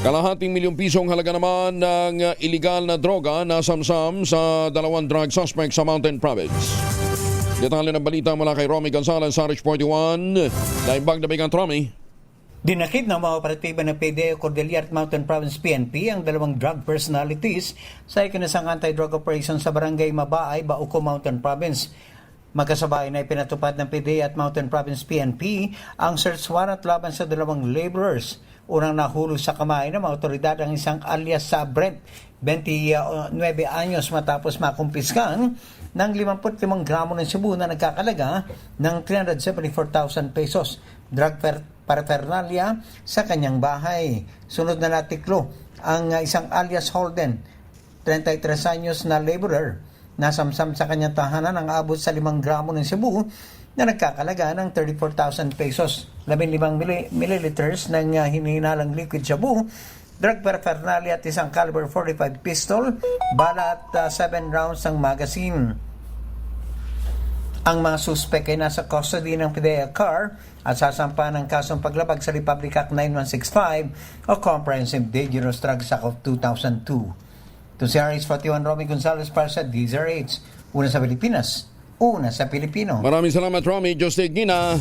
Kalahating milyong pisong halaga naman ng iligal na droga na samsam sa dalawang drug suspect sa Mountain Province. Detalye ng balita mula kay Romy Gonzalez sa RH41. Daimbag na bigang Romy. Dinakip ng mga operatiba ng PDEA Cordillera at Mountain Province PNP ang dalawang drug personalities sa ikinasang anti-drug operation sa Barangay Mabaay, Bauco, Mountain Province. Magkasabay na ipinatupad ng PDEA at Mountain Province PNP ang search warrant laban sa dalawang laborers. Unang nahulog sa kamay ng mga otoridad ang isang alias sa Brent, 29 anyos matapos makumpiskan ng 55 gramo ng Cebu na nagkakalaga ng 374,000 pesos. Drug paraphernalia sa kanyang bahay. Sunod na natiklo ang isang alias Holden, 33 anyos na laborer. Nasamsam sa kanyang tahanan ang abot sa 5 gramo ng Cebu na nagkakalaga ng 34,000 pesos. 15 milliliters ng hinihinalang liquid shabu, drug paraphernalia at isang caliber 45 pistol, bala at 7 rounds ng magazine. Ang mga suspek ay nasa custody ng PDEA car at sasampa ng kasong paglabag sa Republic Act 9165 o Comprehensive Dangerous Drugs Act of 2002. To si RH41 Romy Gonzalez para sa DZRH. Una sa Pilipinas, una sa Pilipino. Maraming salamat, Romy. Diyos Gina.